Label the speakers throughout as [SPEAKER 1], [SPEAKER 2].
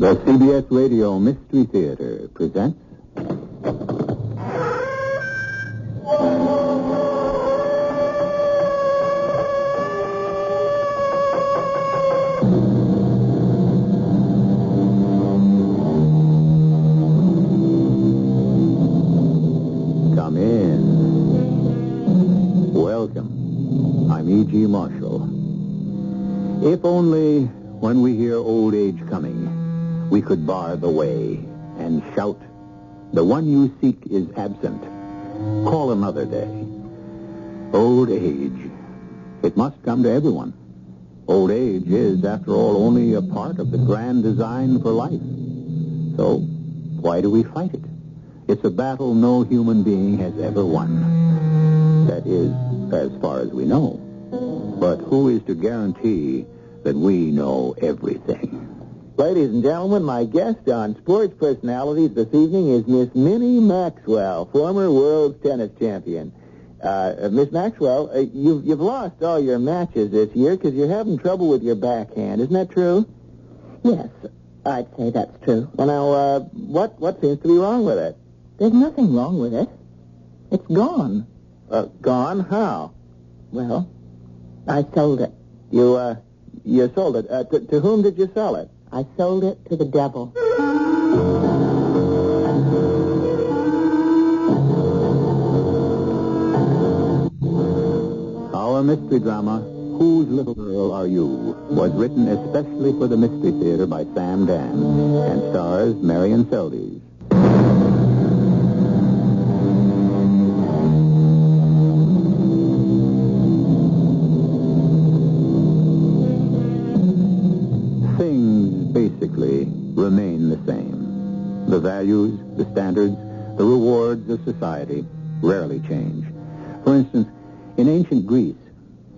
[SPEAKER 1] The CBS Radio Mystery Theater presents... Come in. Welcome. I'm E.G. Marshall. If only when we hear old age coming, we could bar the way and shout, "The one you seek is absent. Call another day." Old age. It must come to everyone. Old age is, after all, only a part of the grand design for life. So, why do we fight it? It's a battle no human being has ever won. That is, as far as we know. But who is to guarantee that we know everything?
[SPEAKER 2] Ladies and gentlemen, my guest on Sports Personalities this evening is Miss Minnie Maxwell, former world tennis champion. Miss Maxwell, you've lost all your matches this year because you're having trouble with your backhand. Isn't that true?
[SPEAKER 3] Yes, I'd say that's true.
[SPEAKER 2] Well, now, what seems to be wrong with it?
[SPEAKER 3] There's nothing wrong with it. It's gone.
[SPEAKER 2] Gone? How?
[SPEAKER 3] Well, I sold it.
[SPEAKER 2] You sold it. To whom did you sell it?
[SPEAKER 3] I sold it to the devil.
[SPEAKER 1] Our mystery drama, Whose Little Girl Are You?, was written especially for the Mystery Theater by Sam Dan and stars Marion Seldes. Remain the same. The values, the standards, the rewards of society rarely change. For instance, in ancient Greece,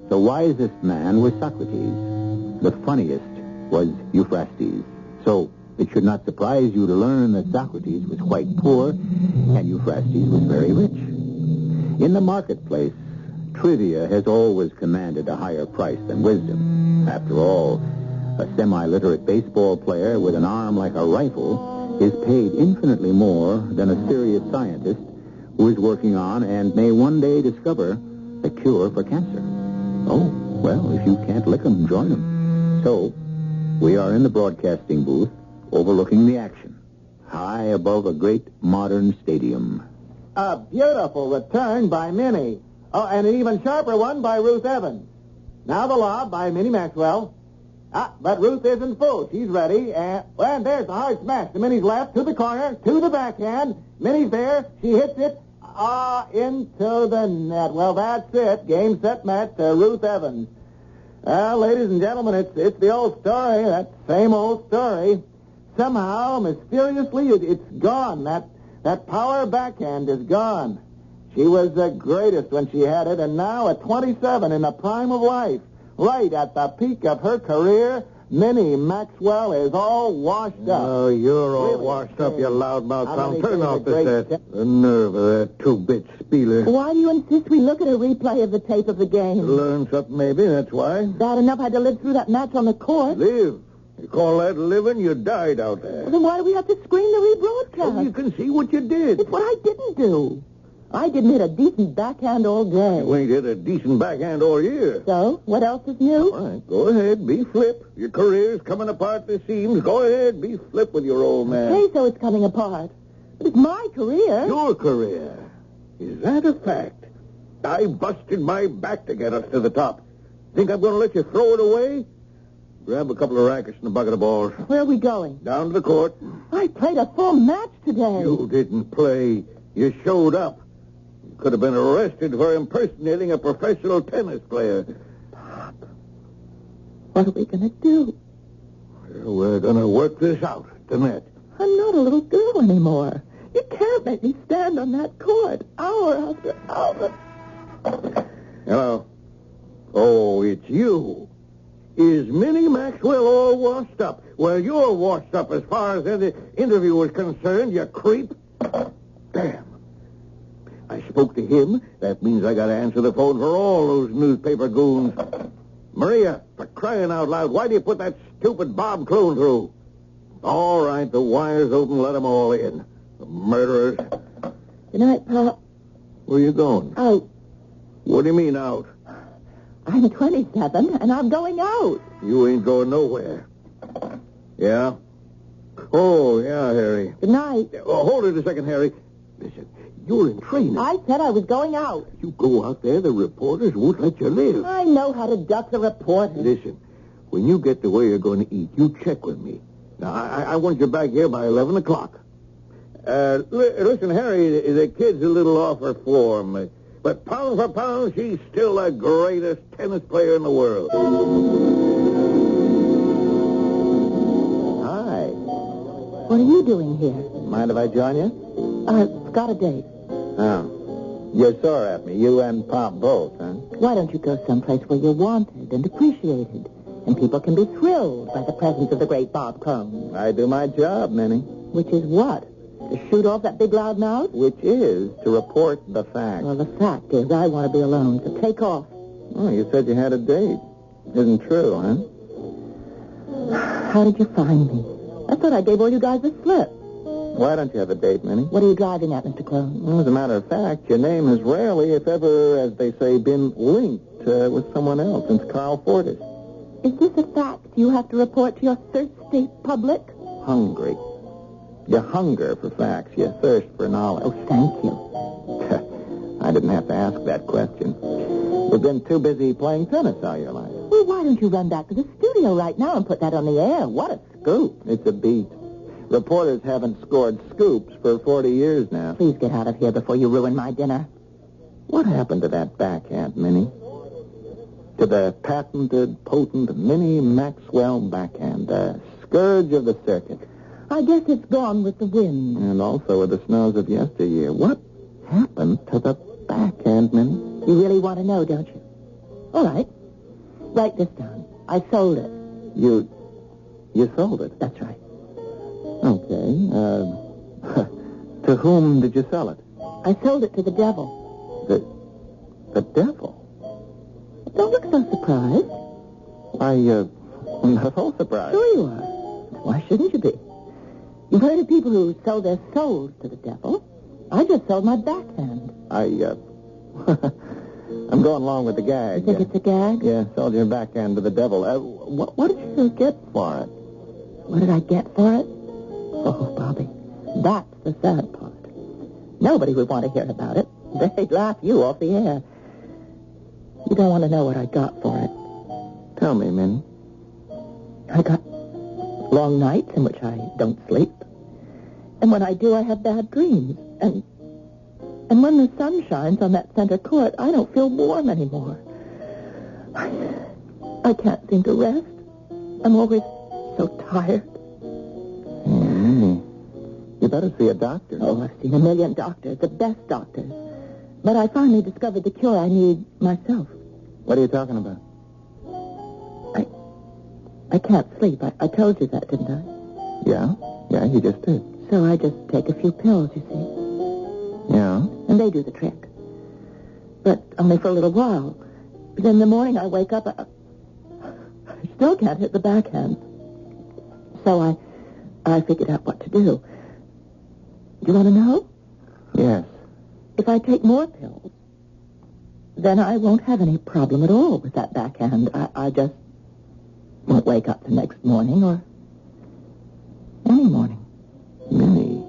[SPEAKER 1] the wisest man was Socrates. The funniest was Euphrastes. So it should not surprise you to learn that Socrates was quite poor and Euphrastes was very rich. In the marketplace, trivia has always commanded a higher price than wisdom. After all, a semi-literate baseball player with an arm like a rifle is paid infinitely more than a serious scientist who is working on and may one day discover a cure for cancer. Oh, well, if you can't lick 'em, join 'em. So, we are in the broadcasting booth overlooking the action, high above a great modern stadium.
[SPEAKER 2] A beautiful return by Minnie. Oh, and an even sharper one by Ruth Evans. Now the lob by Minnie Maxwell. But Ruth isn't full. She's ready. And there's a hard smash to Minnie's left, to the corner, to the backhand. Minnie's there. She hits it. Into the net. Well, that's it. Game, set, match to Ruth Evans. Well, ladies and gentlemen, it's the old story. That same old story. Somehow, mysteriously, it's gone. That power backhand is gone. She was the greatest when she had it, and now at 27 in the prime of life, right at the peak of her career, Minnie Maxwell is all washed up.
[SPEAKER 4] Oh, you're all
[SPEAKER 2] Really?
[SPEAKER 4] washed up, you loudmouth clown. Turn off the
[SPEAKER 2] great
[SPEAKER 4] set. The nerve of that two-bit spieler.
[SPEAKER 3] Why do you insist we look at a replay of the tape of the game?
[SPEAKER 4] Learn something, maybe, that's why.
[SPEAKER 3] Bad enough I had to live through that match on the court.
[SPEAKER 4] Live. You call that living? You died out there.
[SPEAKER 3] Then why do we have to screen the rebroadcast?
[SPEAKER 4] So you can see what you did.
[SPEAKER 3] It's what I didn't do. I didn't hit a decent backhand all day.
[SPEAKER 4] You ain't hit a decent backhand all year.
[SPEAKER 3] So, what else is new?
[SPEAKER 4] All right, go ahead, be flip. Your career's coming apart at the seams. Go ahead, be flip with your old man.
[SPEAKER 3] Say so it's coming apart. But it's my career.
[SPEAKER 4] Your career. Is that a fact? I busted my back to get us to the top. Think I'm going to let you throw it away? Grab a couple of rackets and a bucket of balls.
[SPEAKER 3] Where are we going?
[SPEAKER 4] Down to the court.
[SPEAKER 3] I played a full match today.
[SPEAKER 4] You didn't play. You showed up. You could have been arrested for impersonating a professional tennis player.
[SPEAKER 3] Pop, what are we going to do?
[SPEAKER 4] Well, we're going to work this out at the net.
[SPEAKER 3] I'm not a little girl anymore. You can't make me stand on that court hour after hour.
[SPEAKER 4] Hello. Oh, it's you. Is Minnie Maxwell all washed up? Well, you're washed up as far as the interview is concerned, you creep. Damn. I spoke to him. That means I got to answer the phone for all those newspaper goons. Maria, for crying out loud, why do you put that stupid Bob Clune through? All right, the wire's open. Let them all in. The murderers.
[SPEAKER 3] Good night, Pop.
[SPEAKER 4] Where you going?
[SPEAKER 3] Out.
[SPEAKER 4] What do you mean out?
[SPEAKER 3] I'm 27, and I'm going out.
[SPEAKER 4] You ain't going nowhere. Yeah? Oh, yeah, Harry.
[SPEAKER 3] Good night.
[SPEAKER 4] Oh, hold it a second, Harry. Listen, you're in training.
[SPEAKER 3] I said I was going out.
[SPEAKER 4] You go out there, the reporters won't let you live.
[SPEAKER 3] I know how to duck the reporters.
[SPEAKER 4] Listen, when you get to where you're going to eat, you check with me. Now, I want you back here by 11 o'clock. Listen, Harry, the kid's a little off her form. But pound for pound, she's still the greatest tennis player in the world.
[SPEAKER 1] Hi.
[SPEAKER 3] What are you doing here?
[SPEAKER 1] Mind if I join you?
[SPEAKER 3] I've got a date.
[SPEAKER 1] Oh. You're sore at me. You and Pop both, huh?
[SPEAKER 3] Why don't you go someplace where you're wanted and appreciated, and people can be thrilled by the presence of the great Bob Cone?
[SPEAKER 1] I do my job, Minnie.
[SPEAKER 3] Which is what? To shoot off that big loud mouth?
[SPEAKER 1] Which is to report the facts.
[SPEAKER 3] Well, the fact is I want to be alone, so take off.
[SPEAKER 1] Oh, you said you had a date. Isn't true, huh?
[SPEAKER 3] How did you find me? I thought I gave all you guys a slip.
[SPEAKER 1] Why don't you have a date, Minnie?
[SPEAKER 3] What are you driving at, Mr. Clone?
[SPEAKER 1] Well, as a matter of fact, your name has rarely, if ever, as they say, been linked with someone else since Carl Fortis.
[SPEAKER 3] Is this a fact you have to report to your thirsty public?
[SPEAKER 1] Hungry. You hunger for facts. You thirst for knowledge.
[SPEAKER 3] Oh, thank you.
[SPEAKER 1] I didn't have to ask that question. You've been too busy playing tennis all your life.
[SPEAKER 3] Well, why don't you run back to the studio right now and put that on the air? What a scoop.
[SPEAKER 1] It's a beat. Reporters haven't scored scoops for 40 years now.
[SPEAKER 3] Please get out of here before you ruin my dinner.
[SPEAKER 1] What happened to that backhand, Minnie? To the patented, potent Minnie Maxwell backhand, the scourge of the circuit.
[SPEAKER 3] I guess it's gone with the wind.
[SPEAKER 1] And also with the snows of yesteryear. What happened to the backhand, Minnie?
[SPEAKER 3] You really want to know, don't you? All right. Write this down. I sold it.
[SPEAKER 1] You sold it?
[SPEAKER 3] That's right.
[SPEAKER 1] Okay. To whom did you sell it?
[SPEAKER 3] I sold it to the devil.
[SPEAKER 1] The devil?
[SPEAKER 3] Don't look so surprised.
[SPEAKER 1] I'm not at all surprised.
[SPEAKER 3] Sure you are. Why shouldn't you be? You've heard of people who sell their souls to the devil. I just sold my backhand.
[SPEAKER 1] I'm going along with the gag.
[SPEAKER 3] You think it's a gag?
[SPEAKER 1] Yeah, sold your backhand to the devil. What did you get for it?
[SPEAKER 3] What did I get for it? Oh, Bobby, that's the sad part. Nobody would want to hear about it. They'd laugh you off the air. You don't want to know what I got for it.
[SPEAKER 1] Tell me, Minnie.
[SPEAKER 3] I got long nights in which I don't sleep. And when I do, I have bad dreams. And when the sun shines on that center court, I don't feel warm anymore. I can't seem to rest. I'm always so tired.
[SPEAKER 1] Minnie, you better see a doctor.
[SPEAKER 3] Oh, I've seen a million doctors, the best doctors. But I finally discovered the cure I need myself.
[SPEAKER 1] What are you talking about?
[SPEAKER 3] I can't sleep. I told you that, didn't I?
[SPEAKER 1] Yeah, you just did.
[SPEAKER 3] So I just take a few pills, you see.
[SPEAKER 1] Yeah?
[SPEAKER 3] And they do the trick. But only for a little while. Then in the morning I wake up, I still can't hit the backhand. So I figured out what to do. Do you want to know?
[SPEAKER 1] Yes.
[SPEAKER 3] If I take more pills, then I won't have any problem at all with that backhand. I just won't wake up the next morning or any morning.
[SPEAKER 1] Minnie,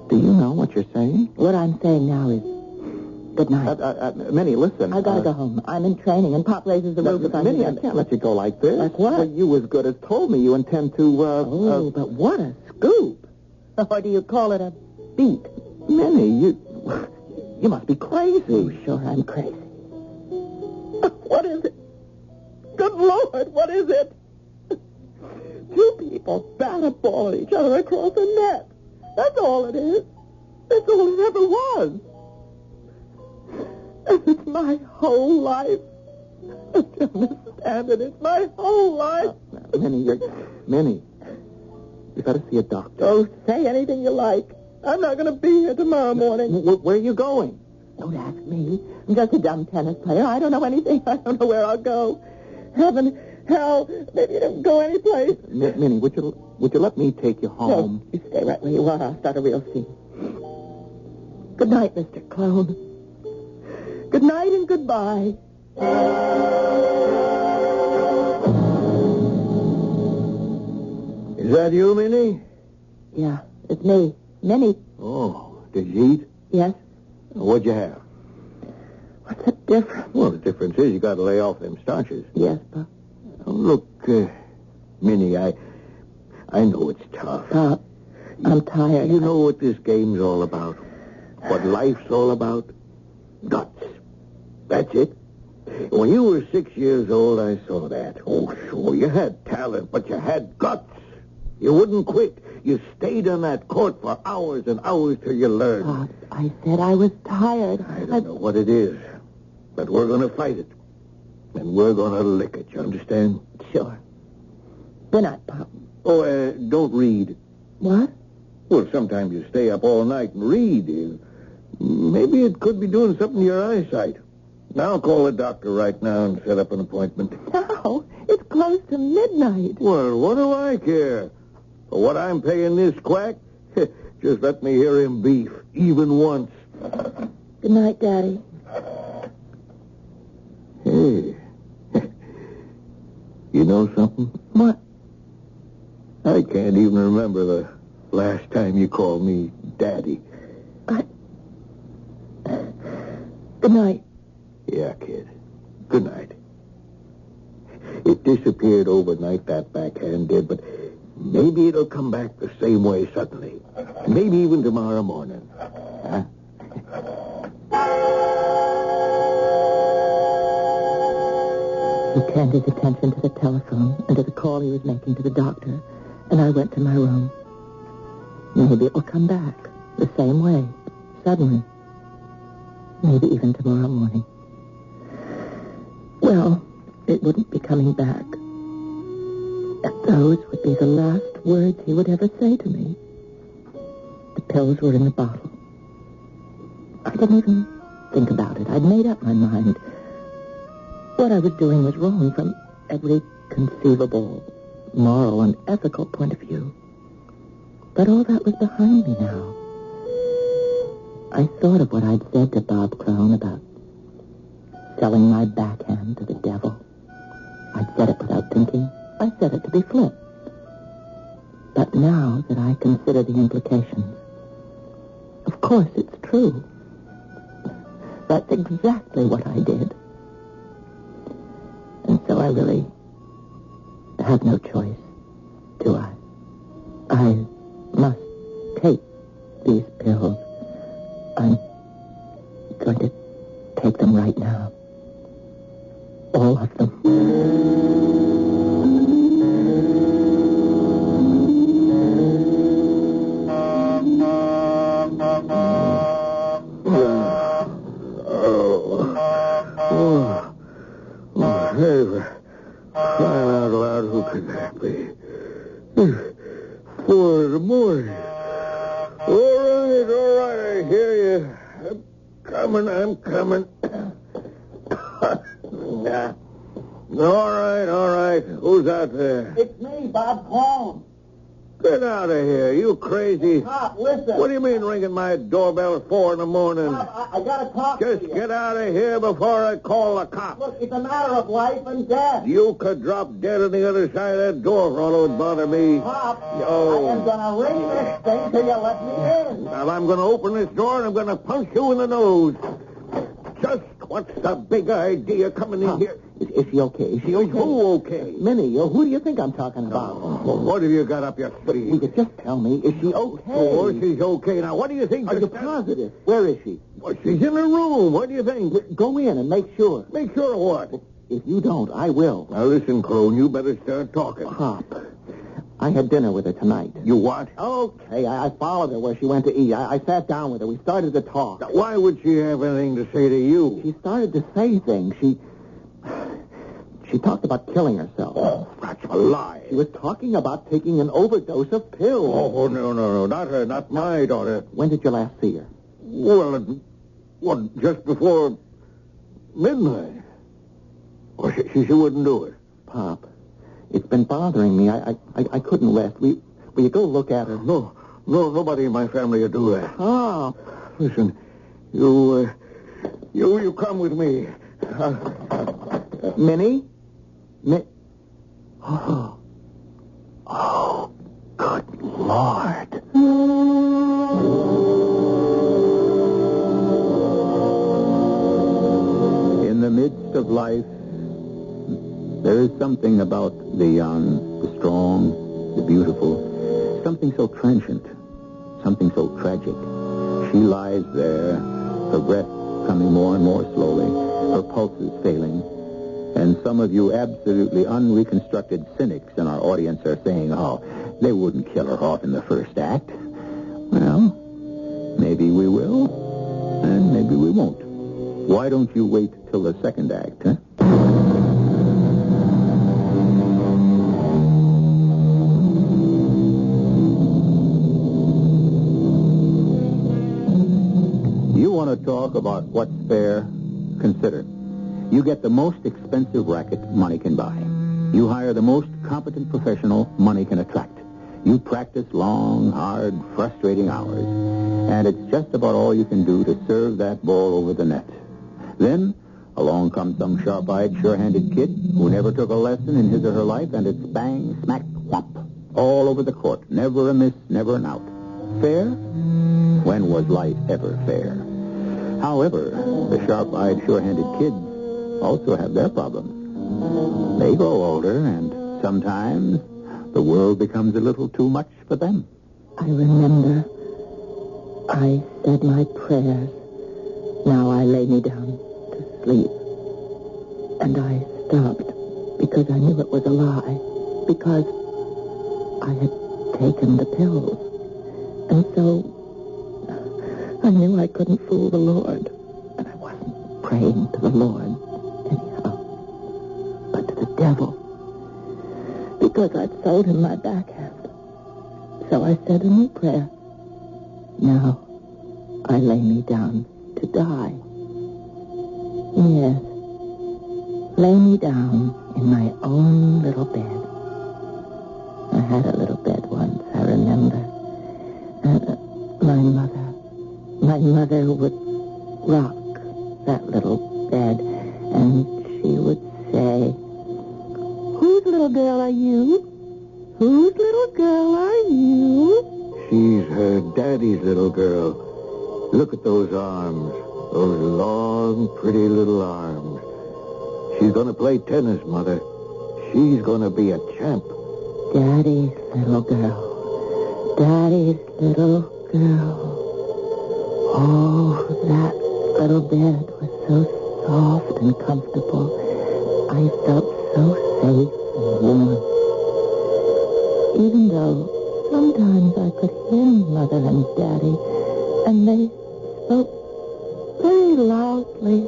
[SPEAKER 1] do you know what you're saying?
[SPEAKER 3] What I'm saying now is good night.
[SPEAKER 1] Minnie, listen.
[SPEAKER 3] I gotta go home. I'm in training, and Pop raises the roof if I'm
[SPEAKER 1] Minnie,
[SPEAKER 3] here.
[SPEAKER 1] I can't let you go like this.
[SPEAKER 3] Like what?
[SPEAKER 1] Well, you as good as told me you intend to,
[SPEAKER 3] but what a scoop. Or do you call it a beat?
[SPEAKER 1] Minnie, you must be crazy.
[SPEAKER 3] Oh, sure, I'm crazy. What is it? Good Lord, what is it? Two people bat a ball at each other across a net. That's all it is. That's all it ever was. And it's my whole life. I don't understand it. It's my whole life.
[SPEAKER 1] Minnie, you gotta see a doctor.
[SPEAKER 3] Oh, say anything you like. I'm not going to be here tomorrow morning.
[SPEAKER 1] Where are you going?
[SPEAKER 3] Don't ask me. I'm just a dumb tennis player. I don't know anything. I don't know where I'll go. Heaven, hell, maybe you don't go anyplace.
[SPEAKER 1] Minnie, would you would you let me take you home?
[SPEAKER 3] No, you stay right where you are. I'll start a real scene. Good night, Mr. Clone. Good night and goodbye.
[SPEAKER 4] Is that you, Minnie?
[SPEAKER 3] Yeah, it's me. Minnie.
[SPEAKER 4] Oh, did you eat?
[SPEAKER 3] Yes?
[SPEAKER 4] What'd you have?
[SPEAKER 3] What's the difference?
[SPEAKER 4] Well, the difference is you got to lay off them starches.
[SPEAKER 3] Yes, Pop.
[SPEAKER 4] Oh, look, Minnie, I know it's tough.
[SPEAKER 3] Pop, I'm tired.
[SPEAKER 4] You know what this game's all about? What life's all about? Guts. That's it. When you were 6 years old, I saw that. Oh, sure, you had talent, but you had guts. You wouldn't quit. You stayed on that court for hours and hours till you learned.
[SPEAKER 3] Pop, I said I was tired.
[SPEAKER 4] I don't know what it is, but we're going to fight it. And we're going to lick it, you understand?
[SPEAKER 3] Sure. Good night, Pop.
[SPEAKER 4] Oh, don't read.
[SPEAKER 3] What?
[SPEAKER 4] Well, sometimes you stay up all night and read. Maybe it could be doing something to your eyesight. Now I'll call the doctor right now and set up an appointment.
[SPEAKER 3] No, it's close to midnight.
[SPEAKER 4] Well, what do I care? For what I'm paying this quack, just let me hear him beef, even once.
[SPEAKER 3] Good night, Daddy.
[SPEAKER 4] Hey, you know something?
[SPEAKER 3] What?
[SPEAKER 4] I can't even remember the last time you called me Daddy.
[SPEAKER 3] Good night.
[SPEAKER 4] Yeah, kid. Good night. It disappeared overnight, that backhand did, but maybe it'll come back the same way suddenly. Maybe even tomorrow morning. Huh?
[SPEAKER 3] He turned his attention to the telephone and to the call he was making to the doctor, and I went to my room. Maybe it will come back the same way, suddenly. Maybe even tomorrow morning. Well, it wouldn't be coming back. And those would be the last words he would ever say to me. The pills were in the bottle. I didn't even think about it. I'd made up my mind. What I was doing was wrong from every conceivable, moral, and ethical point of view. But all that was behind me now. I thought of what I'd said to Bob Crone about selling my backhand to the devil. I'd said it without thinking. I said it to be flip. But now that I consider the implications, of course it's true. That's exactly what I did. And so I really have no choice, do I? I must take these pills. I'm going to take them right now. All of them.
[SPEAKER 4] Crying out loud, who could that be? 4 in the morning. All right, I hear you. I'm coming. Nah. All right. Who's out there?
[SPEAKER 2] It's me, Bob Clone.
[SPEAKER 4] Get out of here, you crazy.
[SPEAKER 2] Pop, listen.
[SPEAKER 4] What do you mean ringing my doorbell at 4 in the morning?
[SPEAKER 2] Pop, I gotta talk to
[SPEAKER 4] Just
[SPEAKER 2] you.
[SPEAKER 4] get out of here before I call the cops.
[SPEAKER 2] Look, it's a matter of life and death.
[SPEAKER 4] You could drop dead on the other side of that door for all it would bother me.
[SPEAKER 2] Pop,
[SPEAKER 4] Oh.
[SPEAKER 2] I am gonna ring this thing till you let me in.
[SPEAKER 4] Now, I'm going to open this door and I'm going to punch you in the nose. Just what's the big idea coming in here?
[SPEAKER 2] Is she okay? Is she okay?
[SPEAKER 4] Who okay?
[SPEAKER 2] Minnie, who do you think I'm talking about?
[SPEAKER 4] Oh, what have you got up your
[SPEAKER 2] Will
[SPEAKER 4] sleeve?
[SPEAKER 2] you just tell me, is she okay?
[SPEAKER 4] Oh, she's okay. Now, what do you think?
[SPEAKER 2] Are you positive? Where is she?
[SPEAKER 4] Well, she's in her room. What do you think?
[SPEAKER 2] Go in and make sure.
[SPEAKER 4] Make sure of what?
[SPEAKER 2] If you don't, I will.
[SPEAKER 4] Now, listen, Crone, you better start talking.
[SPEAKER 2] Pop, I had dinner with her tonight.
[SPEAKER 4] You what?
[SPEAKER 2] Okay, I followed her where she went to eat. I sat down with her. We started to talk.
[SPEAKER 4] Now, why would she have anything to say to you?
[SPEAKER 2] She started to say things. She talked about killing herself.
[SPEAKER 4] Oh, that's a lie.
[SPEAKER 2] She was talking about taking an overdose of pills.
[SPEAKER 4] Oh, no. Not her. Not my daughter.
[SPEAKER 2] When did you last see her?
[SPEAKER 4] Well, just before midnight. Well, she wouldn't do it.
[SPEAKER 2] Pop, It's been bothering me. I couldn't rest. Will you go look at her?
[SPEAKER 4] No, nobody in my family will do that.
[SPEAKER 2] Oh.
[SPEAKER 4] Listen, you come with me.
[SPEAKER 2] Minnie? Oh, good Lord.
[SPEAKER 1] In the midst of life, there is something about the young, the strong, the beautiful, something so transient, something so tragic. She lies there, her breath coming more and more slowly, her pulses failing. And some of you absolutely unreconstructed cynics in our audience are saying, oh, they wouldn't kill her off in the first act. Well, maybe we will, and maybe we won't. Why don't you wait till the second act, huh? You want to talk about what's fair? Consider. You get the most expensive racket money can buy. You hire the most competent professional money can attract. You practice long, hard, frustrating hours. And it's just about all you can do to serve that ball over the net. Then, along comes some sharp-eyed, sure-handed kid who never took a lesson in his or her life, and it's bang, smack, whomp, all over the court. Never a miss, never an out. Fair? When was life ever fair? However, the sharp-eyed, sure-handed kids also have their problems. They grow older, and sometimes the world becomes a little too much for them.
[SPEAKER 3] I remember I said my prayers. Now I lay me down to sleep. And I stopped because I knew it was a lie. Because I had taken the pills. And so I knew I couldn't fool the Lord. And I wasn't praying to the Lord anyhow, but to the devil. Because I'd sold him my backhand. So I said a new prayer. Now I lay me down to die. Yes, lay me down in my own little bed. I had a little bed once, I remember. My mother would rock that little bed, and she would say, "Whose little girl are you? Whose little girl are you?"
[SPEAKER 4] She's her daddy's little girl. Look at those arms. Those long, pretty little arms. She's going to play tennis, Mother. She's going to be a champ.
[SPEAKER 3] Daddy's little girl. Daddy's little girl. Oh, that little bed was so soft and comfortable. I felt so safe and warm. Even though sometimes I could hear Mother and Daddy, and they spoke very loudly.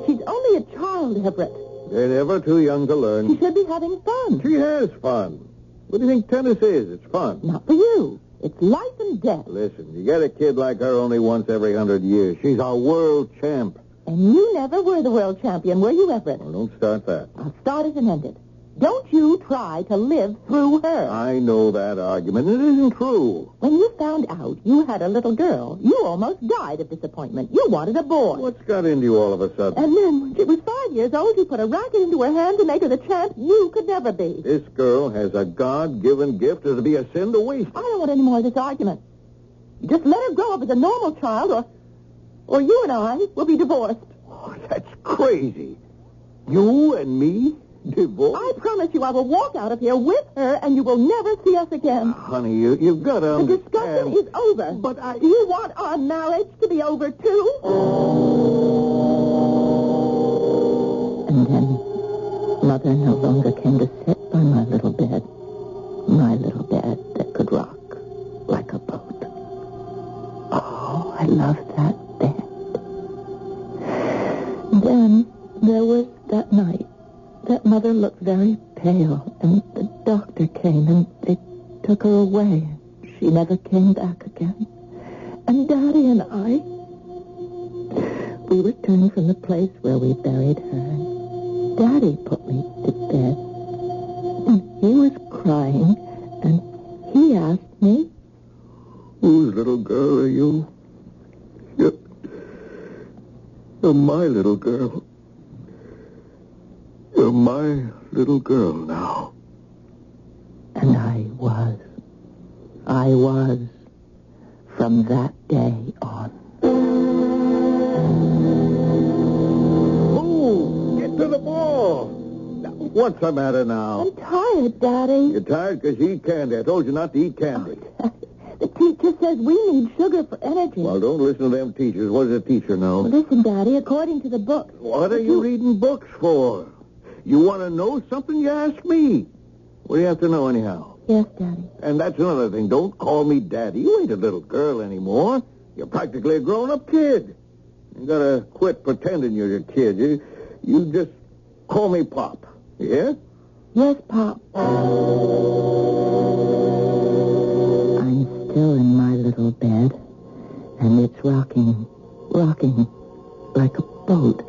[SPEAKER 3] She's only a child, Everett.
[SPEAKER 4] They're never too young to learn.
[SPEAKER 3] She should be having fun.
[SPEAKER 4] She has fun. What do you think tennis is? It's fun.
[SPEAKER 3] Not for you. It's life and death.
[SPEAKER 4] Listen, you get a kid like her only once every 100 years. She's a world champ.
[SPEAKER 3] And you never were the world champion, were you, Everett?
[SPEAKER 4] Well, don't start that.
[SPEAKER 3] I'll start it and end it. Don't you try to live through her.
[SPEAKER 4] I know that argument. It isn't true.
[SPEAKER 3] When you found out you had a little girl, you almost died of disappointment. You wanted a boy.
[SPEAKER 4] What's got into you all of a sudden?
[SPEAKER 3] And then, when she was 5 years old, you put a racket into her hand to make her the champ you could never be.
[SPEAKER 4] This girl has a God-given gift. It'll be a sin to waste.
[SPEAKER 3] I don't want any more of this argument. Just let her grow up as a normal child, or you and I will be divorced.
[SPEAKER 4] Oh, that's crazy. You and me? Divorce?
[SPEAKER 3] I promise you I will walk out of here with her, and you will never see us again.
[SPEAKER 4] Honey, you've got to
[SPEAKER 3] The
[SPEAKER 4] understand.
[SPEAKER 3] discussion is over.
[SPEAKER 4] But
[SPEAKER 3] Do you want our marriage to be over, too? And then Mother no longer came to sit by my little bed that could rock like a boat. Oh, I loved that bed. Then there was that night that Mother looked very pale, and the doctor came, and they took her away. She never came back again. And Daddy and I, we returned from the place where we buried her, and Daddy put me to bed. And he was crying, and he asked me,
[SPEAKER 4] "Whose little girl are you?" You're my little girl. You're my little girl now.
[SPEAKER 3] And I was. From that day on.
[SPEAKER 4] Oh, get to the ball. What's the matter now?
[SPEAKER 3] I'm tired, Daddy.
[SPEAKER 4] You're tired because you eat candy. I told you not to eat candy.
[SPEAKER 3] Oh, the teacher says we need sugar for energy.
[SPEAKER 4] Well, don't listen to them teachers. What does the teacher know?
[SPEAKER 3] Well, listen, Daddy, according to the book...
[SPEAKER 4] What are you reading books for? You want to know something, you ask me. What do you have to know anyhow?
[SPEAKER 3] Yes, Daddy.
[SPEAKER 4] And that's another thing. Don't call me Daddy. You ain't a little girl anymore. You're practically a grown-up kid. You gotta quit pretending you're a kid. You just call me Pop. Yeah?
[SPEAKER 3] Yes, Pop. I'm still in my little bed, and it's rocking like a boat.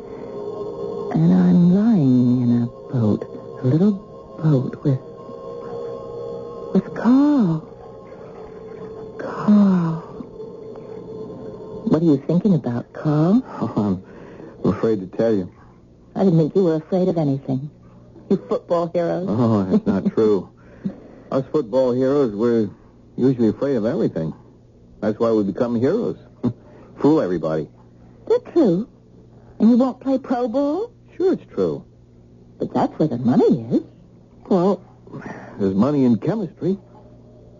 [SPEAKER 3] And I'm lying in a boat, a little boat with Carl. Carl. What are you thinking about, Carl?
[SPEAKER 1] Oh, I'm afraid to tell you.
[SPEAKER 3] I didn't think you were afraid of anything. You football heroes.
[SPEAKER 1] Oh, that's not true. Us football heroes, we're usually afraid of everything. That's why we become heroes. Fool everybody.
[SPEAKER 3] Is that true? And you won't play pro ball?
[SPEAKER 1] Sure, it's true.
[SPEAKER 3] But that's where the money is.
[SPEAKER 1] Well, there's money in chemistry,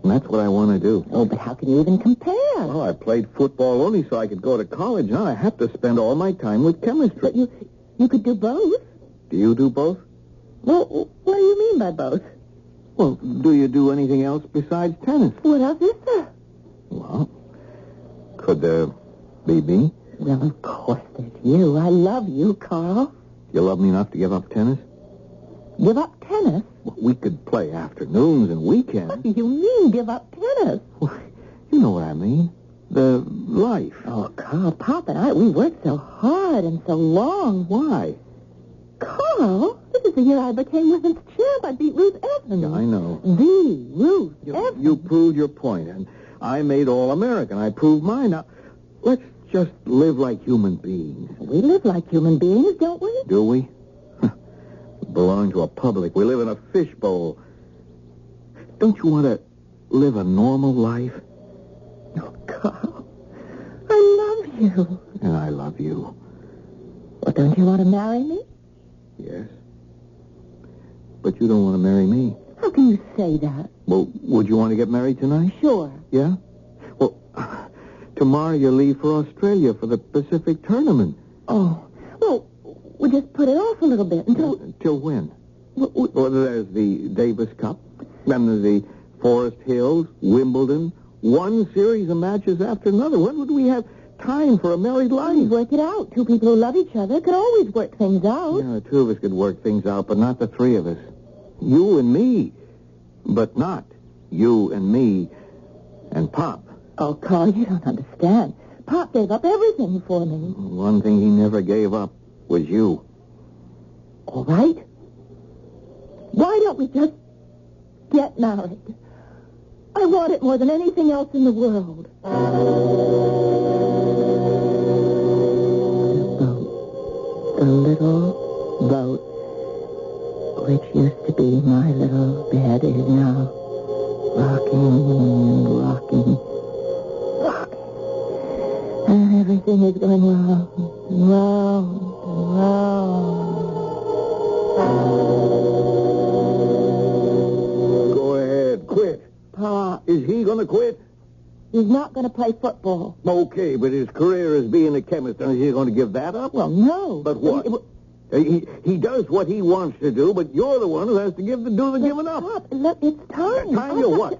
[SPEAKER 1] and that's what I want to do.
[SPEAKER 3] Oh, but how can you even compare?
[SPEAKER 1] Well, I played football only so I could go to college. Now I have to spend all my time with chemistry.
[SPEAKER 3] But you could do both.
[SPEAKER 1] Do you do both?
[SPEAKER 3] Well, what do you mean by both?
[SPEAKER 1] Well, do you do anything else besides tennis?
[SPEAKER 3] What else is there?
[SPEAKER 1] Well, could there be me?
[SPEAKER 3] Well, of course there's you. I love you, Carl.
[SPEAKER 1] You love me enough to give up tennis?
[SPEAKER 3] Give up tennis?
[SPEAKER 1] Well, we could play afternoons and weekends.
[SPEAKER 3] What do you mean, give up tennis?
[SPEAKER 1] Well, you know what I mean. The life.
[SPEAKER 3] Oh, Carl, Pop and I, we worked so hard and so long.
[SPEAKER 1] Why?
[SPEAKER 3] Carl, this is the year I became women's champ. I beat Ruth Evans.
[SPEAKER 1] Yeah, I know.
[SPEAKER 3] The Ruth Evans.
[SPEAKER 1] You proved your point, and I made All-American. I proved mine. Now, let's just live like human beings.
[SPEAKER 3] We live like human beings, don't we?
[SPEAKER 1] Do we? We belong to a public. We live in a fishbowl. Don't you want to live a normal life?
[SPEAKER 3] Oh, Carl, I love you.
[SPEAKER 1] And I love you.
[SPEAKER 3] Well, don't you want to marry me?
[SPEAKER 1] Yes. But you don't want to marry me.
[SPEAKER 3] How can you say that?
[SPEAKER 1] Well, would you want to get married tonight?
[SPEAKER 3] Sure.
[SPEAKER 1] Yeah? Well, tomorrow you leave for Australia for the Pacific Tournament.
[SPEAKER 3] Oh, well, we'll just put it off a little bit until...
[SPEAKER 1] Till when? Well, there's the Davis Cup, then there's the Forest Hills, Wimbledon, one series of matches after another. When would we have time for a married life?
[SPEAKER 3] Work it out. Two people who love each other can always work things out.
[SPEAKER 1] Yeah, the two of us could work things out, but not the three of us. You and me, but not you and me and Pop.
[SPEAKER 3] Oh, Carl, you don't understand. Pop gave up everything for me.
[SPEAKER 1] One thing he never gave up was you.
[SPEAKER 3] All right. Why don't we just get married? I want it more than anything else in the world. The boat. The little boat, which used to be my little bed, is now rocking and rocking. And everything is going round and round and round.
[SPEAKER 4] Go ahead, quit.
[SPEAKER 3] Pop,
[SPEAKER 4] Is he going to quit?
[SPEAKER 3] he's not going to play football.
[SPEAKER 4] Okay, but his career as being a chemist, is he going to give that up?
[SPEAKER 3] Well, no.
[SPEAKER 4] But what? He does what he wants to do, but you're the one who has to do the giving up.
[SPEAKER 3] Pop, look, it's time.
[SPEAKER 4] Time to what?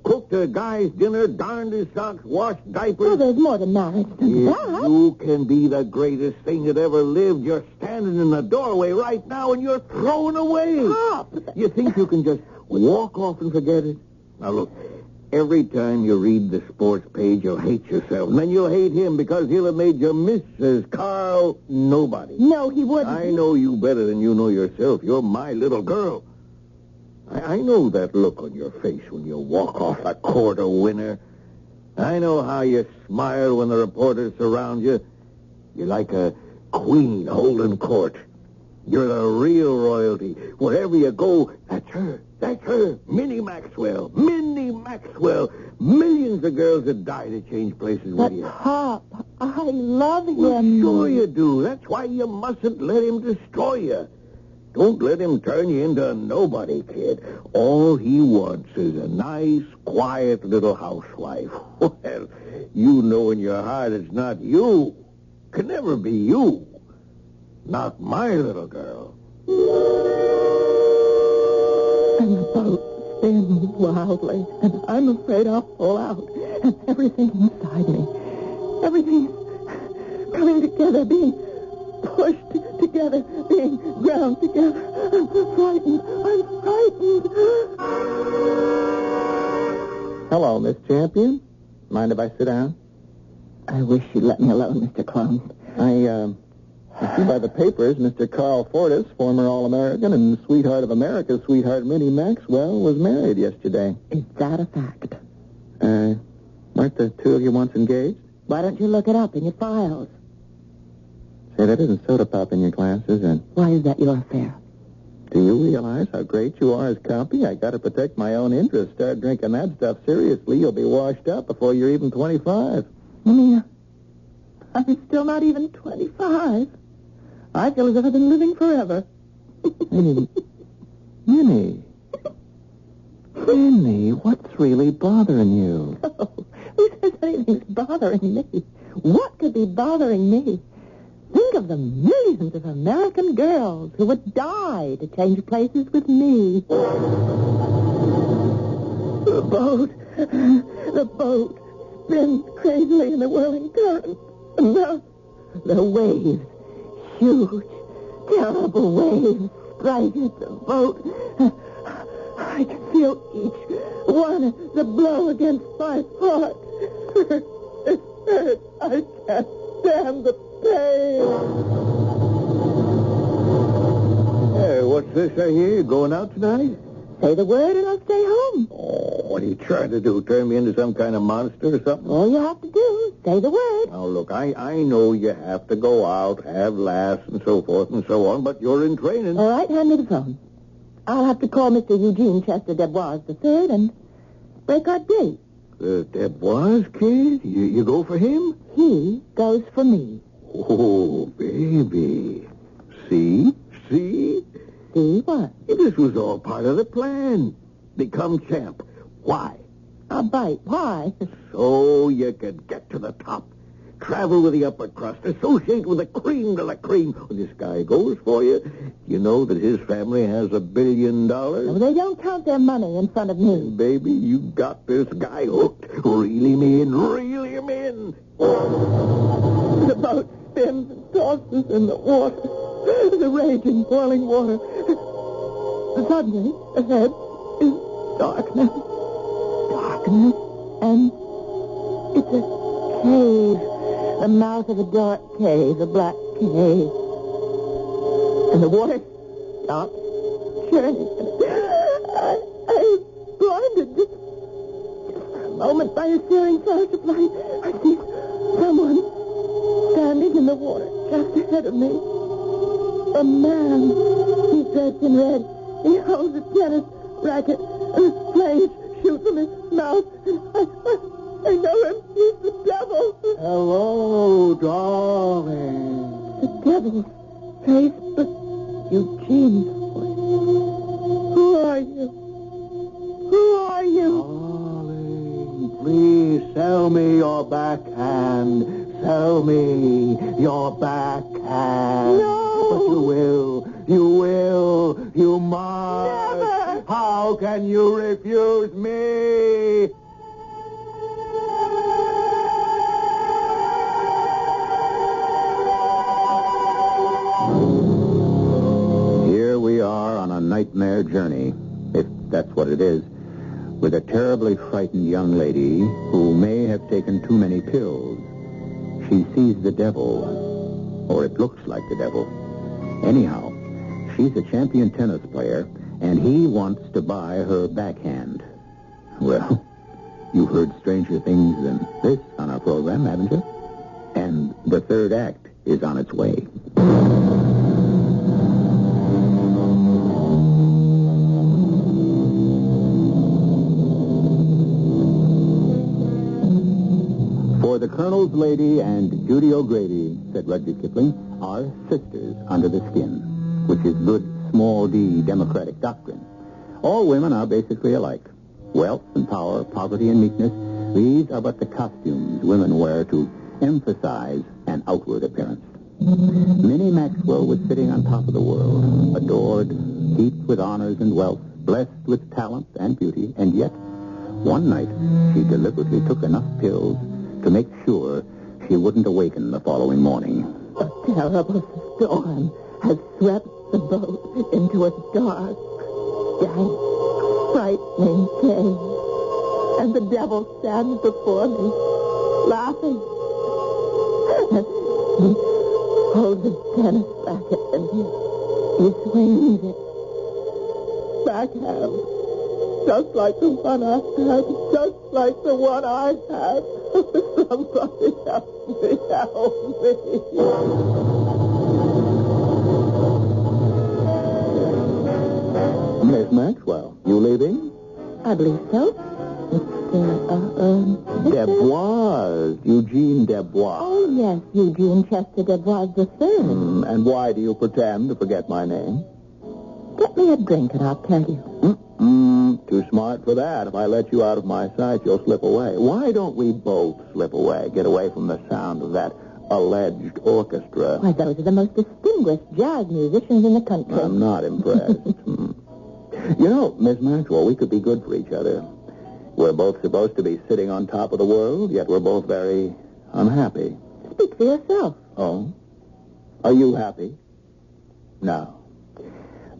[SPEAKER 4] Cook the guy's dinner, darned his socks, washed
[SPEAKER 3] Well,
[SPEAKER 4] diapers.
[SPEAKER 3] there's more than marriage than
[SPEAKER 4] If
[SPEAKER 3] that.
[SPEAKER 4] you can be the greatest thing that ever lived, you're standing in the doorway right now and you're thrown away.
[SPEAKER 3] Pop.
[SPEAKER 4] You think you can just walk off and forget it? Now, look, every time you read the sports page, you'll hate yourself. And then you'll hate him because he'll have made you Mrs. Carl Nobody.
[SPEAKER 3] No, he wouldn't.
[SPEAKER 4] I know you better than you know yourself. You're my little girl. I know that look on your face when you walk off a quarter winner. I know how you smile when the reporters surround you. You're like a queen holding court. You're the real royalty. Wherever you go, that's her. That's her. Minnie Maxwell. Minnie Maxwell. Millions of girls would die to change places with you.
[SPEAKER 3] But, Pop, I love him.
[SPEAKER 4] Well, sure you do. That's why you mustn't let him destroy you. Don't let him turn you into a nobody, kid. All he wants is a nice, quiet little housewife. Well, you know in your heart it's not you. Can never be you. Not my little girl.
[SPEAKER 3] And the boat spins wildly, and I'm afraid I'll fall out. And everything inside me, everything's coming together, being pushed together, being ground together. I'm frightened. I'm frightened.
[SPEAKER 2] Hello, Miss Champion. Mind if I sit down?
[SPEAKER 3] I wish you'd let me alone, Mr. Clone.
[SPEAKER 2] I see by the papers, Mr. Carl Fortis, former All-American and sweetheart of America's sweetheart, Minnie Maxwell, was married yesterday.
[SPEAKER 3] Is that a fact?
[SPEAKER 2] Weren't the two of you once engaged?
[SPEAKER 3] Why don't you look it up in your files?
[SPEAKER 2] Say, that isn't soda pop in your glass, is it?
[SPEAKER 3] Why is that your affair?
[SPEAKER 2] Do you realize how great you are as compy? I got to protect my own interests. Start drinking that stuff seriously, you'll be washed up before you're even 25.
[SPEAKER 3] You mean I'm still not even 25? I feel as if I've been living forever.
[SPEAKER 2] Minnie, what's really bothering you?
[SPEAKER 3] Oh, who says anything's bothering me? What could be bothering me? Think of the millions of American girls who would die to change places with me. The boat spins crazily in the whirling current. And now the waves, huge, terrible waves, strike at the boat. I can feel each one as a blow against my heart. It hurts. I can't stand the pain.
[SPEAKER 4] Hey, what's this I hear? You going out tonight?
[SPEAKER 3] Say the word and I'll stay home.
[SPEAKER 4] Oh, what are you trying to do? Turn me into some kind of monster or something?
[SPEAKER 3] All you have to do, say the word.
[SPEAKER 4] Now, look, I know you have to go out, have laughs, and so forth and so on, but you're in training.
[SPEAKER 3] All right, hand me the phone. I'll have to call Mr. Eugene Chester Debois III and break our date.
[SPEAKER 4] Debois, kid? You go for him?
[SPEAKER 3] He goes for me.
[SPEAKER 4] Oh, baby. See?
[SPEAKER 3] See what?
[SPEAKER 4] This was all part of the plan. Become champ. Why?
[SPEAKER 3] I'll bite. Why?
[SPEAKER 4] So you could get to the top. Travel with the upper crust. Associate with the cream de la cream. When this guy goes for you, you know that his family has $1 billion.
[SPEAKER 3] No, they don't count their money in front of me.
[SPEAKER 4] And baby, you got this guy hooked. Reel him in. Reel him in.
[SPEAKER 3] The boat spins and tosses in the water. The raging, boiling water. Suddenly, ahead is darkness. Darkness. And it's a cave. The mouth of a dark cave, a black cave. And the water stops churning. I'm blinded just for a moment by a searing flash of light. I see someone standing in the water just ahead of me. A man. He's dressed in red. He holds a tennis racket, and flames shoot from his mouth. I know him. He's the devil.
[SPEAKER 2] Hello, darling.
[SPEAKER 3] The devil's face, but Eugene's voice. Who are you? Who are you?
[SPEAKER 2] Darling, please sell me your backhand. Sell me your backhand.
[SPEAKER 3] No.
[SPEAKER 2] But you will, you must.
[SPEAKER 3] Never.
[SPEAKER 2] How can you refuse me?
[SPEAKER 1] Here we are on a nightmare journey, if that's what it is, with a terribly frightened young lady who may have taken too many pills. She sees the devil, or it looks like the devil. Anyhow, she's a champion tennis player, and he wants to buy her backhand. Well, you've heard stranger things than this on our program, haven't you? And the third act is on its way. For the Colonel's Lady and Judy O'Grady, said Rudyard Kipling, are sisters under the skin, which is good small d democratic doctrine. All women are basically alike. Wealth and power, poverty and meekness, these are but the costumes women wear to emphasize an outward appearance. Minnie Maxwell was sitting on top of the world, adored, heaped with honors and wealth, blessed with talent and beauty, and yet, one night, she deliberately took enough pills to make sure she wouldn't awaken the following morning.
[SPEAKER 3] A terrible storm has swept the boat into a dark, dank, frightening cave. And the devil stands before me, laughing. And he holds his tennis racket and he swings it. Backhand. Just like the one I had. Just like the one I had. Somebody help me, help me.
[SPEAKER 1] Miss Maxwell, you leaving?
[SPEAKER 3] I believe so.
[SPEAKER 1] Debois, Eugene Debois.
[SPEAKER 3] Oh, yes, Eugene Chester Debois III.
[SPEAKER 1] And why do you pretend to forget my name?
[SPEAKER 3] Get me a drink and I'll tell you.
[SPEAKER 1] Too smart for that. If I let you out of my sight, you'll slip away. Why don't we both slip away, get away from the sound of that alleged orchestra?
[SPEAKER 3] Why, those are the most distinguished jazz musicians in the country.
[SPEAKER 1] I'm not impressed. You know, Miss Maxwell, we could be good for each other. We're both supposed to be sitting on top of the world, yet we're both very unhappy.
[SPEAKER 3] Speak for yourself.
[SPEAKER 1] Oh? Are you happy? No.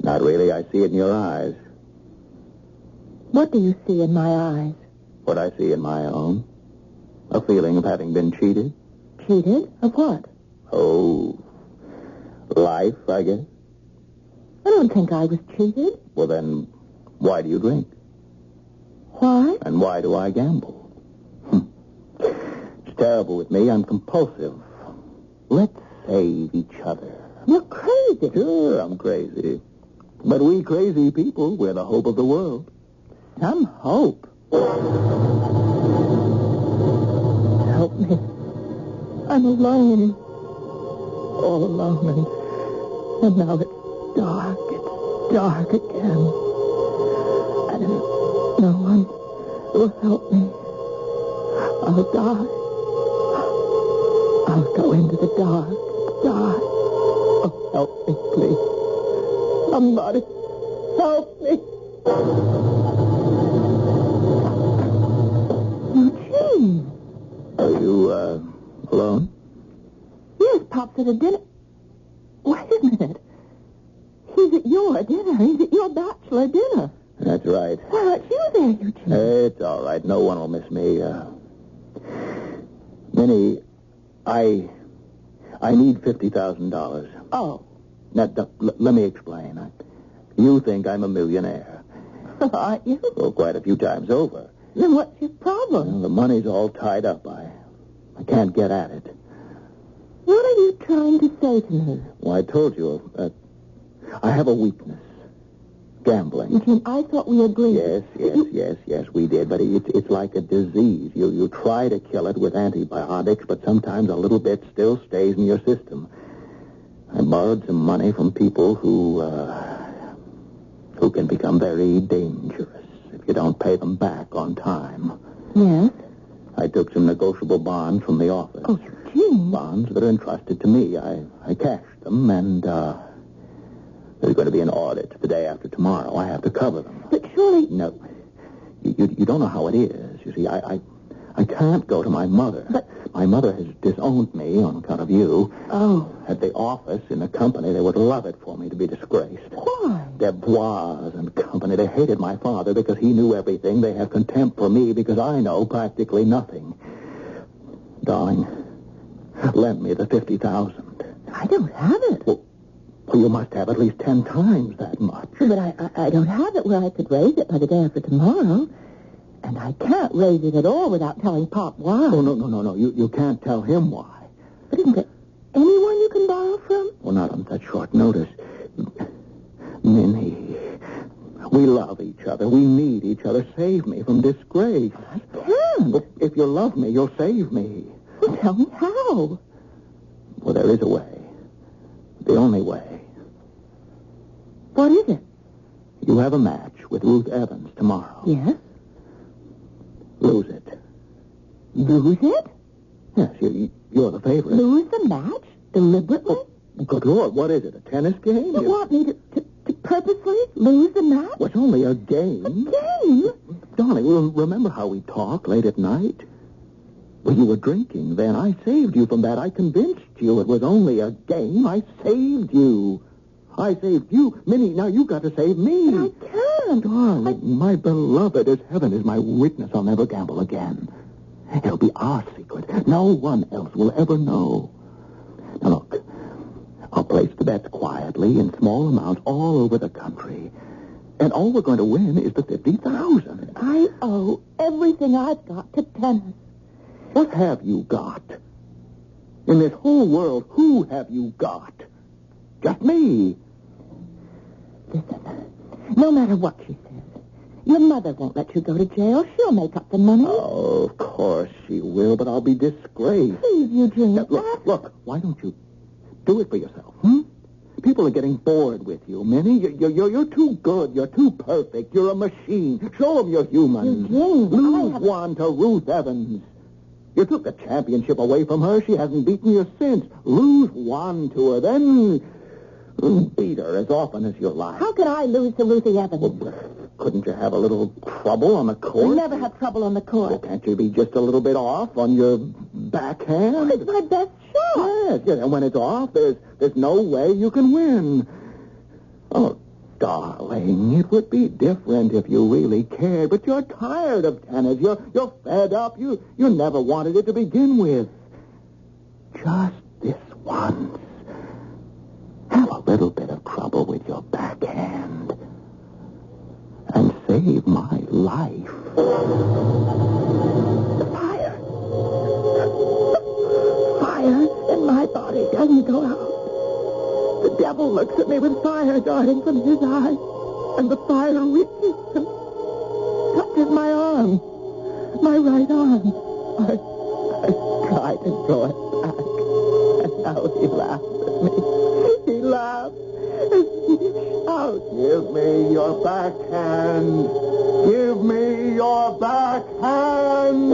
[SPEAKER 1] Not really. I see it in your eyes.
[SPEAKER 3] What do you see in my eyes?
[SPEAKER 1] What I see in my own. A feeling of having been cheated.
[SPEAKER 3] Cheated? Of what?
[SPEAKER 1] Oh, life, I guess.
[SPEAKER 3] I don't think I was cheated.
[SPEAKER 1] Well, then, why do you drink?
[SPEAKER 3] Why?
[SPEAKER 1] And why do I gamble? It's terrible with me. I'm compulsive. Let's save each other.
[SPEAKER 3] You're crazy.
[SPEAKER 1] Sure, I'm crazy. But we crazy people, we're the hope of the world.
[SPEAKER 3] Some hope. Help me. I'm alone. All alone. And now it's dark. It's dark again. And no one will help me. I'll die. I'll go into the dark. Die. Oh, help me, please. Somebody help me. Eugene.
[SPEAKER 1] Are you, alone?
[SPEAKER 3] Yes, Pop's at a dinner. Wait a minute. He's at your dinner. He's at your bachelor dinner.
[SPEAKER 1] That's right.
[SPEAKER 3] Why aren't you there, Eugene?
[SPEAKER 1] It's all right. No one will miss me. Minnie, I need $50,000.
[SPEAKER 3] Oh.
[SPEAKER 1] Now, let me explain. You think I'm a millionaire.
[SPEAKER 3] Aren't you?
[SPEAKER 1] Well, quite a few times over.
[SPEAKER 3] Then what's your problem?
[SPEAKER 1] Well, the money's all tied up. I can't get at it.
[SPEAKER 3] What are you trying to say to me?
[SPEAKER 1] Well, I told you, I have a weakness. Gambling.
[SPEAKER 3] Eugene, I thought we agreed.
[SPEAKER 1] Yes, we did. But it's like a disease. You try to kill it with antibiotics, but sometimes a little bit still stays in your system. I borrowed some money from people who can become very dangerous if you don't pay them back on time.
[SPEAKER 3] Yes?
[SPEAKER 1] I took some negotiable bonds from the office.
[SPEAKER 3] Oh, Eugene.
[SPEAKER 1] Bonds that are entrusted to me. I cashed them, and there's going to be an audit the day after tomorrow. I have to cover them.
[SPEAKER 3] But surely...
[SPEAKER 1] No. You don't know how it is. You see, I can't go to my mother.
[SPEAKER 3] But...
[SPEAKER 1] My mother has disowned me on account of you.
[SPEAKER 3] Oh.
[SPEAKER 1] At the office, in the company, they would love it for me to be disgraced.
[SPEAKER 3] Why?
[SPEAKER 1] Debois and company, they hated my father because he knew everything. They have contempt for me because I know practically nothing. Darling, lend me the $50,000.
[SPEAKER 3] I don't have it.
[SPEAKER 1] Well, Well, you must have at least 10 times that much.
[SPEAKER 3] But I don't have it where I could raise it by the day after tomorrow. And I can't raise it at all without telling Pop why.
[SPEAKER 1] Oh, no. You can't tell him why.
[SPEAKER 3] But isn't there anyone you can borrow from?
[SPEAKER 1] Well, not on such short notice. Minnie, we love each other. We need each other. Save me from disgrace.
[SPEAKER 3] I can't.
[SPEAKER 1] Well, if you love me, you'll save me.
[SPEAKER 3] Well, tell me how.
[SPEAKER 1] Well, there is a way. The only way.
[SPEAKER 3] What is it?
[SPEAKER 1] You have a match with Ruth Evans tomorrow.
[SPEAKER 3] Yes?
[SPEAKER 1] Lose it.
[SPEAKER 3] Lose it?
[SPEAKER 1] Yes, you're the favorite.
[SPEAKER 3] Lose the match? Deliberately?
[SPEAKER 1] Good Lord, what is it, a tennis game?
[SPEAKER 3] You want me to purposely lose the match?
[SPEAKER 1] Well, it's only a game.
[SPEAKER 3] A game?
[SPEAKER 1] Darling, remember how we talked late at night? Well, you were drinking then. I saved you from that. I convinced you it was only a game. I saved you. I saved you. Minnie, now you've got to save me.
[SPEAKER 3] But I can't.
[SPEAKER 1] Darling, my beloved, as heaven is my witness, I'll never gamble again. It'll be our secret. No one else will ever know. Now, look, I'll place the bets quietly in small amounts all over the country. And all we're going to win is the $50,000.
[SPEAKER 3] I owe everything I've got to tennis.
[SPEAKER 1] What have you got? In this whole world, who have you got? Just me.
[SPEAKER 3] Listen, no matter what she says, your mother won't let you go to jail. She'll make up the money.
[SPEAKER 1] Oh, of course she will, but I'll be disgraced.
[SPEAKER 3] Please, Eugene.
[SPEAKER 1] Now, look, why don't you do it for yourself, People are getting bored with you, Minnie. You're too good. You're too perfect. You're a machine. Show them you're human.
[SPEAKER 3] Eugene,
[SPEAKER 1] Lose one to Ruth Evans. You took the championship away from her. She hasn't beaten you since. Lose one to her, then beat her as often as you like.
[SPEAKER 3] How can I lose to Ruthie Evans?
[SPEAKER 1] Well, couldn't you have a little trouble on the court?
[SPEAKER 3] We never have trouble on the court.
[SPEAKER 1] Well, can't you be just a little bit off on your backhand?
[SPEAKER 3] It's my best shot.
[SPEAKER 1] Yes, and when it's off, there's no way you can win. Oh, darling, it would be different if you really cared, but you're tired of tennis. You're fed up. You never wanted it to begin with. Just this once. Have a little bit of trouble with your backhand. And save my life.
[SPEAKER 3] Fire. Fire in my body doesn't go out. The devil looks at me with fire darting from his eyes. And the fire reaches and touches my arm. My right arm. I tried to draw it back. And now he laughs at me. He laughs.
[SPEAKER 1] Give me your backhand. Give me your backhand.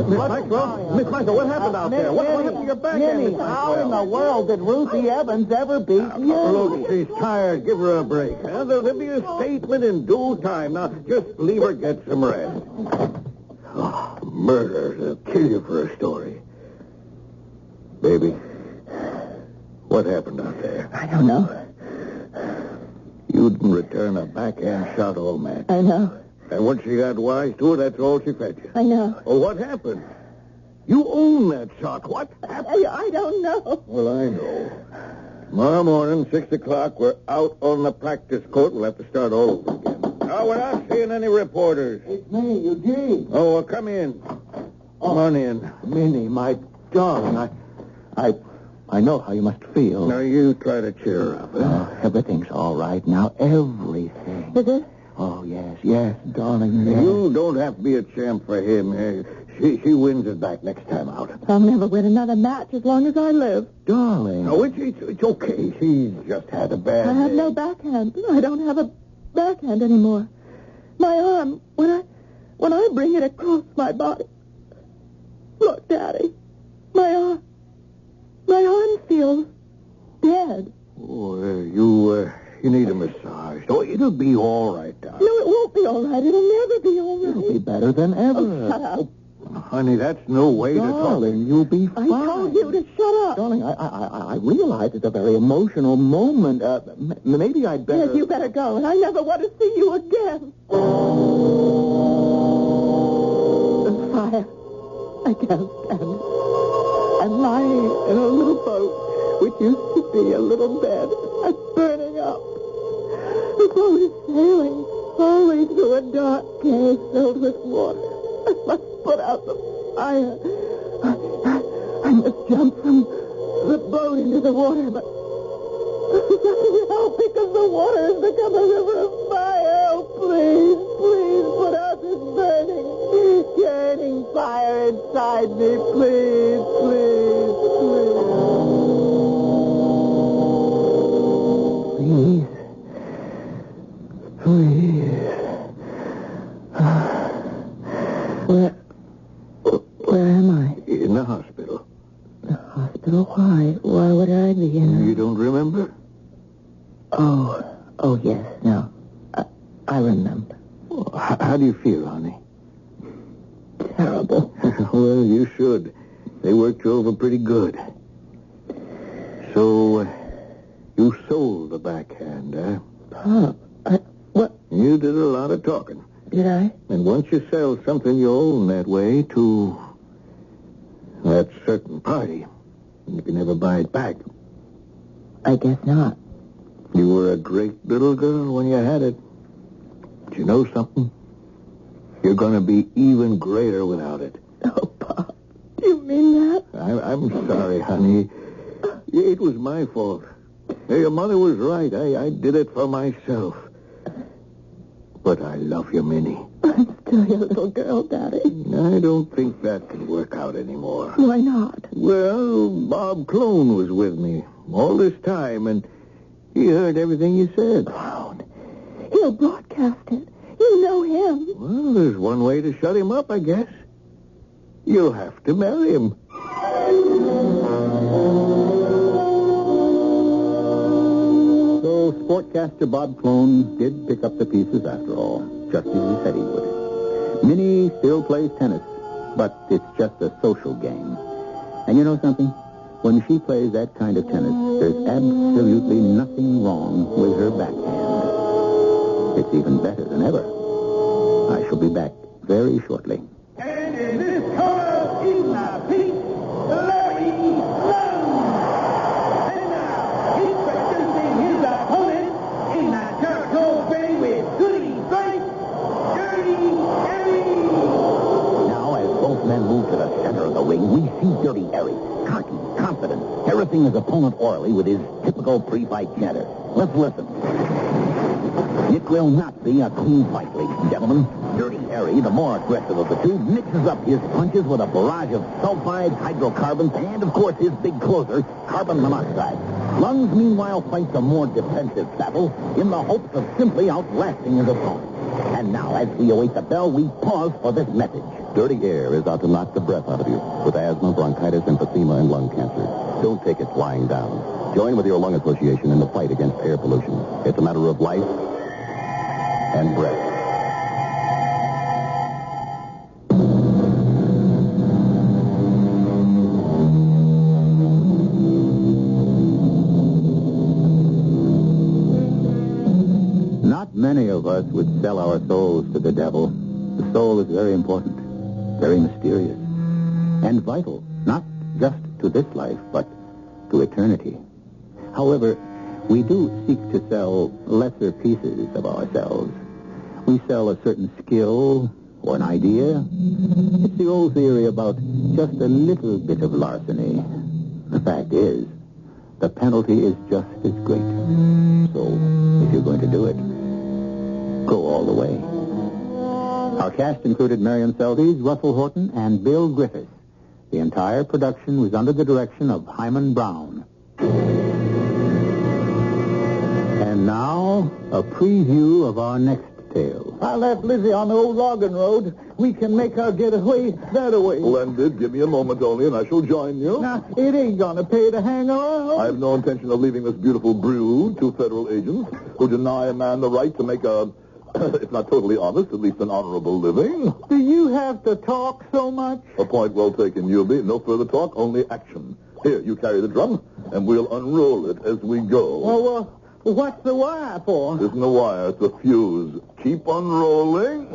[SPEAKER 1] Miss Maxwell, what happened out there? What happened to your backhand, Miss Maxwell?
[SPEAKER 2] How in the world did Ruthie Evans ever beat you?
[SPEAKER 4] Look, she's tired. Give her a break. There'll be a statement in due time. Now, just leave her get some rest. Oh, murder. They'll kill you for a story. Baby, what happened out there?
[SPEAKER 3] I don't know.
[SPEAKER 4] You didn't return a backhand shot all match.
[SPEAKER 3] I know.
[SPEAKER 4] And once she got wise to it, that's all she fed you.
[SPEAKER 3] I know.
[SPEAKER 4] Oh, what happened? You own that shot. What happened?
[SPEAKER 3] I don't know.
[SPEAKER 4] Well, I know. Tomorrow morning, 6 o'clock, we're out on the practice court. We'll have to start all over again. No, we're not seeing any reporters.
[SPEAKER 2] It's me, Eugene.
[SPEAKER 4] Oh, well, come in. Come on in.
[SPEAKER 1] Minnie, my darling, I know how you must feel.
[SPEAKER 4] Now, you try to cheer her up.
[SPEAKER 1] Everything's all right now. Everything.
[SPEAKER 3] Is it?
[SPEAKER 1] Oh, yes, darling, yes.
[SPEAKER 4] You don't have to be a champ for him. She wins it back next time out.
[SPEAKER 3] I'll never win another match as long as I live.
[SPEAKER 1] Darling.
[SPEAKER 4] No, it's okay. She's just had a bad
[SPEAKER 3] I have
[SPEAKER 4] day.
[SPEAKER 3] no backhand. I don't have a backhand anymore. My arm, when I bring it across my body. Look, Daddy. My arm feels dead.
[SPEAKER 4] Oh, you need a massage. Oh, it'll be all right, darling.
[SPEAKER 3] No, it won't be all right. It'll never be all right.
[SPEAKER 1] It'll be better than ever.
[SPEAKER 3] Oh, shut up.
[SPEAKER 4] Honey, that's no way to talk.
[SPEAKER 1] Darling, you'll be fine.
[SPEAKER 3] I told you to shut up.
[SPEAKER 1] Darling, I realize it's a very emotional moment. Maybe I'd better...
[SPEAKER 3] Yes, you better go, and I never want to see you again. The fire. I can't stand it. And lying in a little boat, which used to be a little bed, and burning up. The boat is sailing slowly through a dark cave filled with water. I must put out the fire. I must jump from the boat into the water, but it doesn't help because the water has become a river of fire. Oh, please, please put out this yearning fire inside me. Please, please, please. Please. Where am I?
[SPEAKER 4] In the hospital.
[SPEAKER 3] The hospital? Why? Why would I be in
[SPEAKER 4] You don't remember?
[SPEAKER 3] Oh, yes, no. I remember.
[SPEAKER 4] How do you feel, honey?
[SPEAKER 3] Terrible.
[SPEAKER 4] Well, you should. They worked you over pretty good. So, you sold the backhand, huh?
[SPEAKER 3] Pop, what?
[SPEAKER 4] You did a lot of talking.
[SPEAKER 3] Did I?
[SPEAKER 4] And once you sell something you own that way to that certain party, you can never buy it back.
[SPEAKER 3] I guess not.
[SPEAKER 4] You were a great little girl when you had it. But you know something? You're going to be even greater without it.
[SPEAKER 3] Oh, Pop, do you mean that?
[SPEAKER 4] I'm sorry, honey. It was my fault. Your mother was right. I did it for myself. But I love you, Minnie.
[SPEAKER 3] I'm still your little girl, Daddy.
[SPEAKER 4] I don't think that can work out anymore.
[SPEAKER 3] Why not?
[SPEAKER 4] Well, Bob Clone was with me all this time, and he heard everything you said.
[SPEAKER 3] Clone? He'll broadcast it. You know him.
[SPEAKER 4] Well, there's one way to shut him up, I guess. You'll have to marry him.
[SPEAKER 1] So sportcaster Bob Clone did pick up the pieces after all, just as he said he would. Minnie still plays tennis, but it's just a social game. And you know something? When she plays that kind of tennis, there's absolutely nothing wrong with her backhand. It's even better than ever. I shall be back very shortly.
[SPEAKER 2] And in this corner is my Pete, Larry Sloan. And now, introducing his opponent in the charcoal ring with goody stripes, Dirty Harry.
[SPEAKER 1] Now, as both men move to the center of the ring, we see Dirty Harry, cocky, confident, harassing his opponent orally with his typical pre-fight chatter. Let's listen. It will not be a clean fight, ladies and gentlemen. Dirty Harry, the more aggressive of the two, mixes up his punches with a barrage of sulfide, hydrocarbons, and, of course, his big closer, carbon monoxide. Lungs, meanwhile, fights a more defensive battle in the hopes of simply outlasting his opponent. And now, as we await the bell, we pause for this message. Dirty air is out to knock the breath out of you with asthma, bronchitis, emphysema, and lung cancer. Don't take it lying down. Join with your lung association in the fight against air pollution. It's a matter of life and breath. Not many of us would sell our souls to the devil. The soul is very important, very mysterious, and vital, not just to this life, but to eternity. However, we do seek to sell lesser pieces of ourselves. We sell a certain skill or an idea. It's the old theory about just a little bit of larceny. The fact is, the penalty is just as great. So, if you're going to do it, go all the way. Our cast included Miriam Seldes, Russell Horton, and Bill Griffiths. The entire production was under the direction of Himan Brown. And now, a preview of our next tale.
[SPEAKER 2] I left Lizzie on the old logging road. We can make her get away that way.
[SPEAKER 5] Splendid. Give me a moment only, and I shall join you.
[SPEAKER 2] Now, it ain't gonna pay to hang around.
[SPEAKER 5] I have no intention of leaving this beautiful brood to federal agents who deny a man the right to make a, if not totally honest, at least an honorable living.
[SPEAKER 2] Do you have to talk so much?
[SPEAKER 5] A point well taken, Yubi. No further talk, only action. Here, you carry the drum, and we'll unroll it as we go.
[SPEAKER 2] Well, what's the wire for?
[SPEAKER 5] It isn't a wire, it's a fuse. Keep unrolling.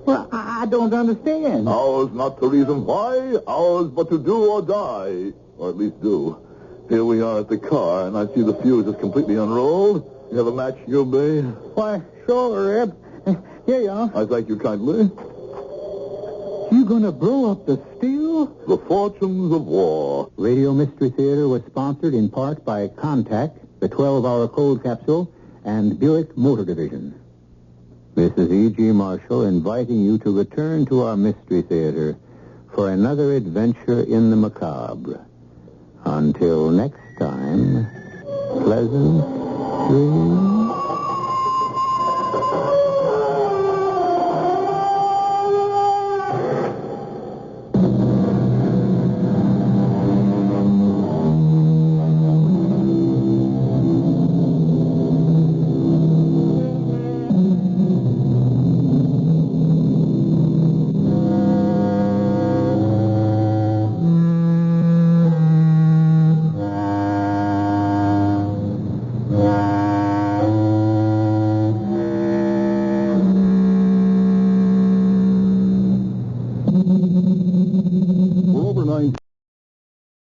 [SPEAKER 2] Well, I
[SPEAKER 1] don't understand.
[SPEAKER 5] Ours not the reason why, ours but to do or die. Or at least do. Here we are at the car, and I see the fuse is completely unrolled. You have a match, Gilbert?
[SPEAKER 1] Why, sure, Reb. Here you are.
[SPEAKER 5] I thank you kindly.
[SPEAKER 1] You gonna blow up the steel?
[SPEAKER 5] The Fortunes of War.
[SPEAKER 1] Radio Mystery Theater was sponsored in part by Contact, the 12-hour cold capsule, and Buick Motor Division. This is E.G. Marshall inviting you to return to our Mystery Theater for another adventure in the macabre. Until next time, pleasant dreams.